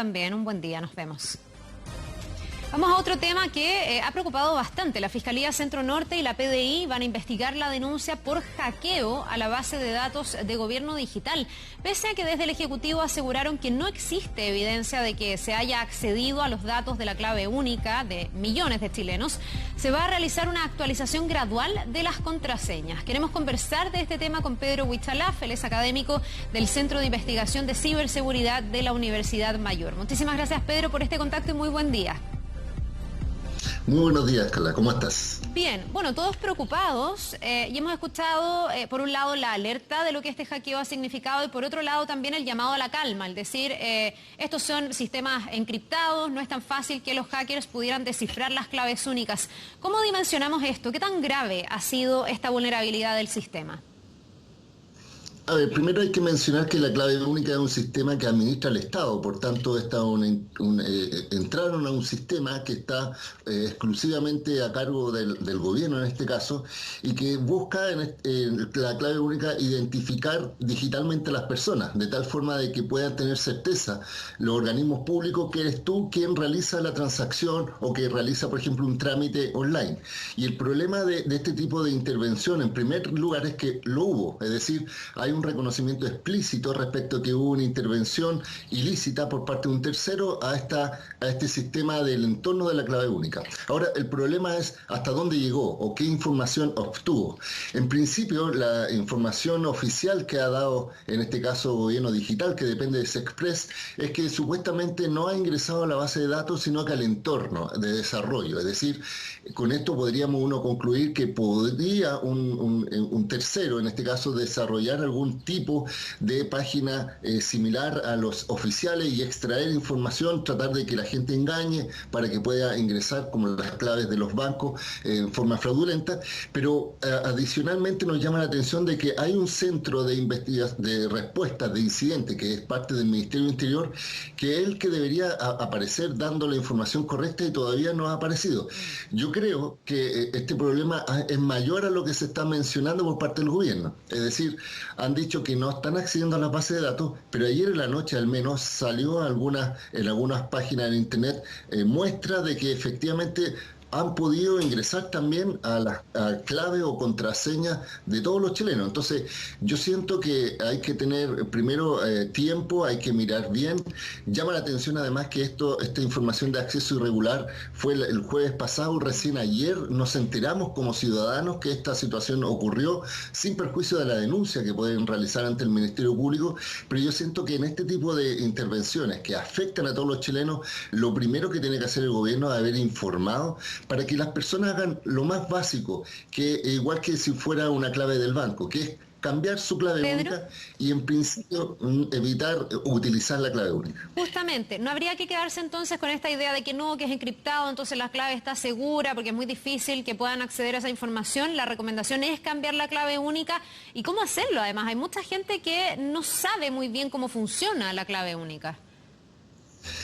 También un buen día, nos vemos. Vamos a otro tema que ha preocupado bastante. La Fiscalía Centro Norte y la PDI van a investigar la denuncia por hackeo a la base de datos de gobierno digital, pese a que desde el Ejecutivo aseguraron que no existe evidencia de que se haya accedido a los datos de la clave única de millones de chilenos. Se va a realizar una actualización gradual de las contraseñas. Queremos conversar de este tema con Pedro Huichalaf, él es académico del Centro de Investigación de Ciberseguridad de la Universidad Mayor. Muchísimas gracias, Pedro, por este contacto y muy buen día. Muy buenos días, Carla, ¿cómo estás? Bien, bueno, todos preocupados y hemos escuchado por un lado la alerta de lo que este hackeo ha significado y por otro lado también el llamado a la calma, es decir, estos son sistemas encriptados, no es tan fácil que los hackers pudieran descifrar las claves únicas. ¿Cómo dimensionamos esto? ¿Qué tan grave ha sido esta vulnerabilidad del sistema? A ver, primero hay que mencionar que la clave única es un sistema que administra el Estado, por tanto entraron a un sistema que está exclusivamente a cargo del gobierno en este caso y que busca la clave única identificar digitalmente a las personas, de tal forma de que puedan tener certeza los organismos públicos que eres tú quien realiza la transacción o que realiza, por ejemplo, un trámite online. Y el problema de este tipo de intervención, en primer lugar, es que lo hubo, es decir, hay un reconocimiento explícito respecto a que hubo una intervención ilícita por parte de un tercero a este sistema del entorno de la clave única. Ahora, el problema es hasta dónde llegó o qué información obtuvo. En principio, la información oficial que ha dado, en este caso, Gobierno Digital, que depende de Sexpress, es que supuestamente no ha ingresado a la base de datos, sino que al entorno de desarrollo. Es decir, con esto podríamos uno concluir que podría un tercero, en este caso, desarrollar algún tipo de página similar a los oficiales y extraer información, tratar de que la gente engañe para que pueda ingresar como las claves de los bancos en forma fraudulenta, pero adicionalmente nos llama la atención de que hay un centro de respuestas de incidentes que es parte del Ministerio del Interior, que es el que debería aparecer dando la información correcta y todavía no ha aparecido. Yo creo que este problema es mayor a lo que se está mencionando por parte del gobierno, es decir, han dicho que no están accediendo a la base de datos, pero ayer en la noche al menos salió en algunas páginas de internet muestra de que efectivamente han podido ingresar también a la clave o contraseña de todos los chilenos. Entonces, yo siento que hay que tener primero tiempo, hay que mirar bien. Llama la atención además que esta información de acceso irregular fue el jueves pasado, recién ayer nos enteramos como ciudadanos que esta situación ocurrió sin perjuicio de la denuncia que pueden realizar ante el Ministerio Público, pero yo siento que en este tipo de intervenciones que afectan a todos los chilenos, lo primero que tiene que hacer el gobierno es haber informado para que las personas hagan lo más básico, que igual que si fuera una clave del banco, que es cambiar su clave única y en principio evitar utilizar la clave única. Justamente, ¿no habría que quedarse entonces con esta idea de que no, que es encriptado, entonces la clave está segura porque es muy difícil que puedan acceder a esa información? La recomendación es cambiar la clave única. ¿Y cómo hacerlo? Además, hay mucha gente que no sabe muy bien cómo funciona la clave única.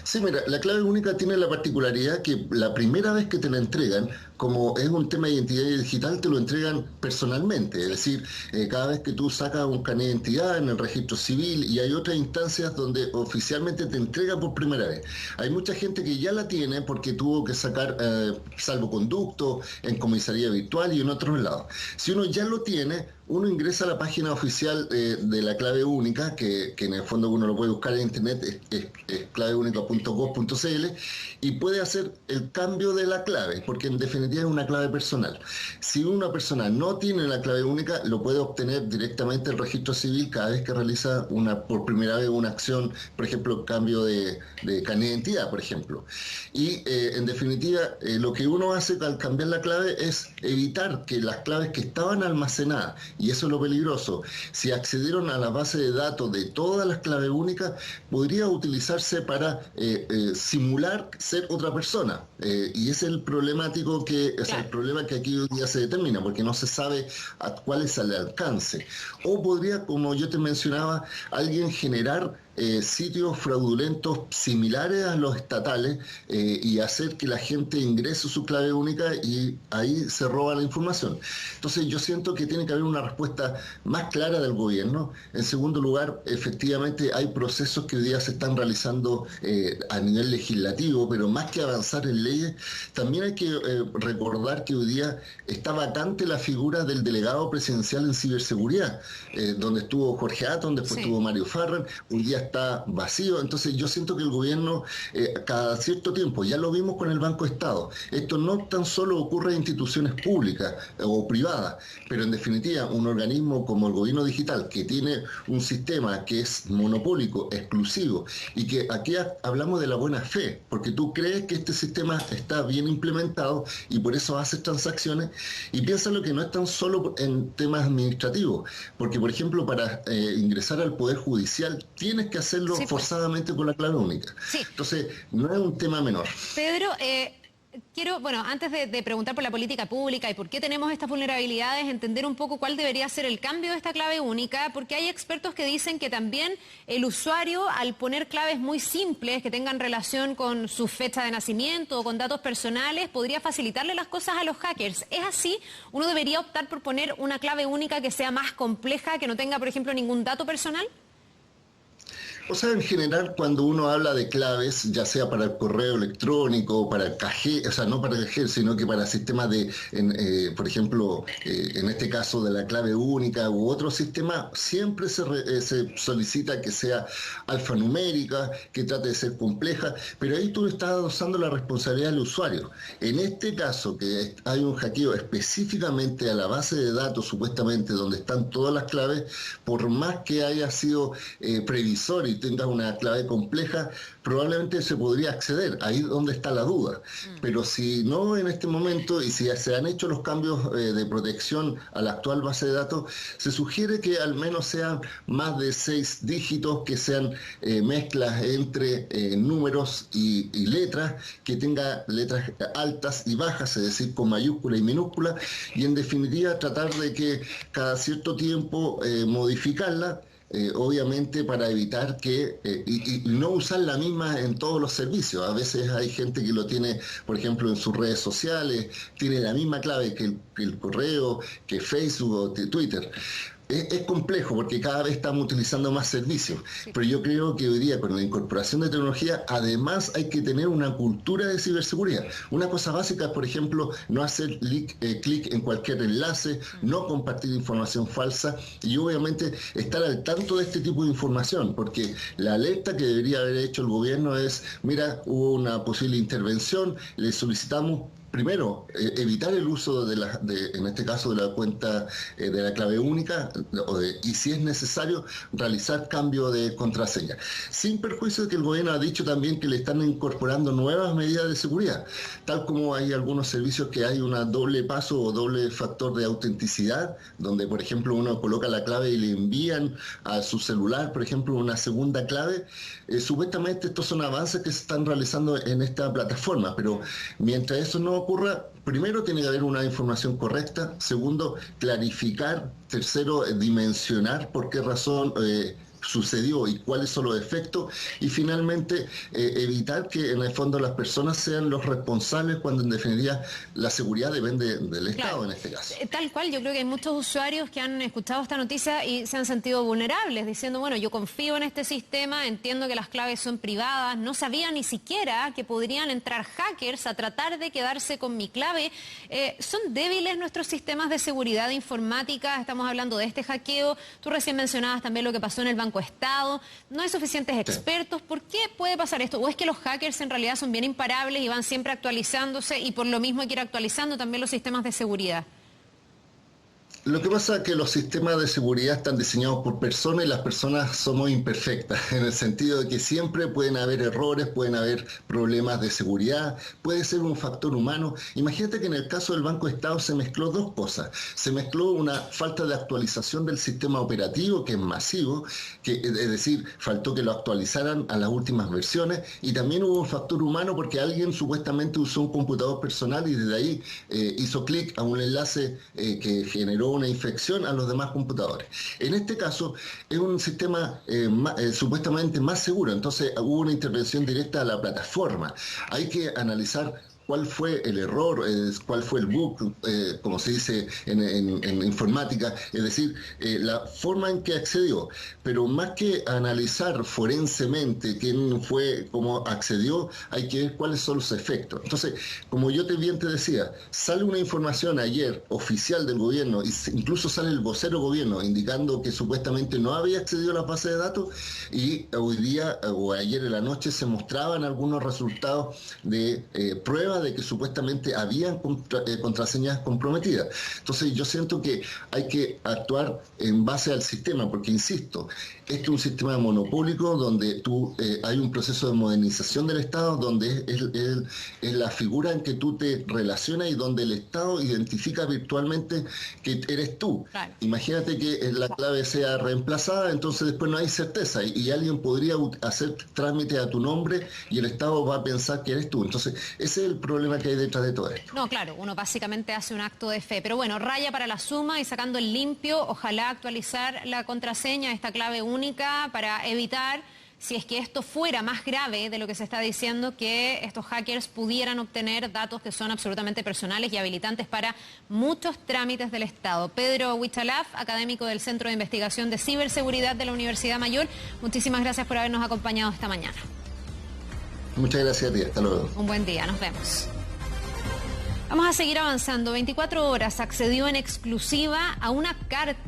Sí, mira, la clave única tiene la particularidad que la primera vez que te la entregan, como es un tema de identidad digital, te lo entregan personalmente. Es decir, cada vez que tú sacas un carnet de identidad en el registro civil y hay otras instancias donde oficialmente te entregan por primera vez. Hay mucha gente que ya la tiene porque tuvo que sacar salvoconducto en comisaría virtual y en otros lados. Si uno ya lo tiene, uno ingresa a la página oficial de la clave única, que en el fondo uno lo puede buscar en internet, es claveúnica.gov.cl, y puede hacer el cambio de la clave, porque en definitiva es una clave personal. Si una persona no tiene la clave única, lo puede obtener directamente del registro civil cada vez que realiza por primera vez una acción, por ejemplo, cambio de carnet de identidad, por ejemplo. Y en definitiva, lo que uno hace al cambiar la clave es evitar que las claves que estaban almacenadas, y eso es lo peligroso, si accedieron a la base de datos de todas las claves únicas, podría utilizarse para simular ser otra persona. Y ese es el problemático el problema que aquí hoy día se determina, porque no se sabe a cuál es el alcance. O podría, como yo te mencionaba, alguien generar sitios fraudulentos similares a los estatales y hacer que la gente ingrese su clave única y ahí se roba la información. Entonces yo siento que tiene que haber una respuesta más clara del gobierno. En segundo lugar, efectivamente hay procesos que hoy día se están realizando a nivel legislativo, pero más que avanzar en leyes, también hay que recordar que hoy día está vacante la figura del delegado presidencial en ciberseguridad, donde estuvo Jorge Atton, después estuvo Mario Farran, hoy día está vacío. Entonces yo siento que el gobierno cada cierto tiempo, ya lo vimos con el Banco Estado, esto no tan solo ocurre en instituciones públicas o privadas, pero en definitiva un organismo como el gobierno digital, que tiene un sistema que es monopólico, exclusivo, y que aquí hablamos de la buena fe, porque tú crees que este sistema está bien implementado y por eso haces transacciones, y piénsalo que no es tan solo en temas administrativos, porque por ejemplo para ingresar al Poder Judicial tienes que hacerlo forzadamente con la clave única. Entonces no es un tema menor. Pedro, quiero, bueno, antes de preguntar por la política pública y por qué tenemos estas vulnerabilidades, entender un poco cuál debería ser el cambio de esta clave única, porque hay expertos que dicen que también el usuario, al poner claves muy simples que tengan relación con su fecha de nacimiento o con datos personales, podría facilitarle las cosas a los hackers. ¿Es así? ¿Uno debería optar por poner una clave única que sea más compleja, que no tenga, por ejemplo, ningún dato personal? O sea, en general, cuando uno habla de claves, ya sea para el correo electrónico, para el cajero, o sea, no para el cajero, sino que para sistemas por ejemplo, en este caso de la clave única u otro sistema, siempre se solicita que sea alfanumérica, que trate de ser compleja, pero ahí tú estás adosando la responsabilidad del usuario. En este caso, que hay un hackeo específicamente a la base de datos, supuestamente, donde están todas las claves, por más que haya sido previsor y tenga una clave compleja, probablemente se podría acceder, ahí es donde está la duda. Pero si no en este momento, y si se han hecho los cambios de protección a la actual base de datos, se sugiere que al menos sean más de 6 dígitos, que sean mezclas entre números y letras, que tenga letras altas y bajas, es decir, con mayúscula y minúscula, y en definitiva tratar de que cada cierto tiempo modificarla, obviamente para evitar que, y no usar la misma en todos los servicios. A veces hay gente que lo tiene, por ejemplo, en sus redes sociales, tiene la misma clave que el correo, que Facebook o que Twitter. Es complejo porque cada vez estamos utilizando más servicios, pero yo creo que hoy día con la incorporación de tecnología además hay que tener una cultura de ciberseguridad. Una cosa básica es, por ejemplo, no hacer clic en cualquier enlace, no compartir información falsa y obviamente estar al tanto de este tipo de información, porque la alerta que debería haber hecho el gobierno es, mira, hubo una posible intervención, le solicitamos primero, evitar el uso en este caso de la cuenta de la clave única y si es necesario realizar cambio de contraseña. Sin perjuicio de que el gobierno ha dicho también que le están incorporando nuevas medidas de seguridad, tal como hay algunos servicios que hay una doble paso o doble factor de autenticidad, donde por ejemplo uno coloca la clave y le envían a su celular, por ejemplo, una segunda clave. Supuestamente estos son avances que se están realizando en esta plataforma, pero mientras eso no ocurra, primero tiene que haber una información correcta, segundo, clarificar, tercero, dimensionar por qué razón sucedió y cuáles son los efectos, y finalmente evitar que en el fondo las personas sean los responsables cuando en definitiva la seguridad depende del Estado en este caso. Tal cual, yo creo que hay muchos usuarios que han escuchado esta noticia y se han sentido vulnerables, diciendo, bueno, yo confío en este sistema, entiendo que las claves son privadas, no sabía ni siquiera que podrían entrar hackers a tratar de quedarse con mi clave. ¿Son débiles nuestros sistemas de seguridad informática? Estamos hablando de este hackeo, tú recién mencionabas también lo que pasó en el Banco Estado, no hay suficientes expertos. ¿Por qué puede pasar esto? ¿O es que los hackers en realidad son bien imparables y van siempre actualizándose y por lo mismo hay que ir actualizando también los sistemas de seguridad? Lo que pasa es que los sistemas de seguridad están diseñados por personas y las personas somos imperfectas, en el sentido de que siempre pueden haber errores, pueden haber problemas de seguridad, puede ser un factor humano. Imagínate que en el caso del Banco Estado se mezcló dos cosas. Se mezcló una falta de actualización del sistema operativo, que es masivo, es decir, faltó que lo actualizaran a las últimas versiones, y también hubo un factor humano porque alguien supuestamente usó un computador personal y desde ahí hizo clic a un enlace que generó una infección a los demás computadores. En este caso es un sistema supuestamente más seguro, entonces hubo una intervención directa a la plataforma. Hay que analizar cuál fue el error, cuál fue el bug, como se dice en informática, es decir, la forma en que accedió. Pero más que analizar forensemente quién fue, cómo accedió, hay que ver cuáles son los efectos. Entonces, como yo bien te decía, sale una información ayer oficial del gobierno, incluso sale el vocero gobierno indicando que supuestamente no había accedido a la base de datos, y hoy día o ayer en la noche se mostraban algunos resultados de pruebas de que supuestamente habían contraseñas comprometidas. Entonces yo siento que hay que actuar en base al sistema, porque insisto, este es un sistema monopólico donde hay un proceso de modernización del Estado, donde es la figura en que tú te relacionas y donde el Estado identifica virtualmente que eres tú. Claro. Imagínate que la clave sea reemplazada, entonces después no hay certeza y alguien podría hacer trámite a tu nombre y el Estado va a pensar que eres tú. Entonces ese es el problema que hay detrás de todo esto. No, claro, uno básicamente hace un acto de fe. Pero bueno, raya para la suma y sacando el limpio, ojalá actualizar la contraseña, esta clave única, para evitar, si es que esto fuera más grave de lo que se está diciendo, que estos hackers pudieran obtener datos que son absolutamente personales y habilitantes para muchos trámites del Estado. Pedro Huichalaf, académico del Centro de Investigación de Ciberseguridad de la Universidad Mayor, muchísimas gracias por habernos acompañado esta mañana. Muchas gracias a ti, hasta luego. Un buen día, nos vemos. Vamos a seguir avanzando. 24 horas accedió en exclusiva a una carta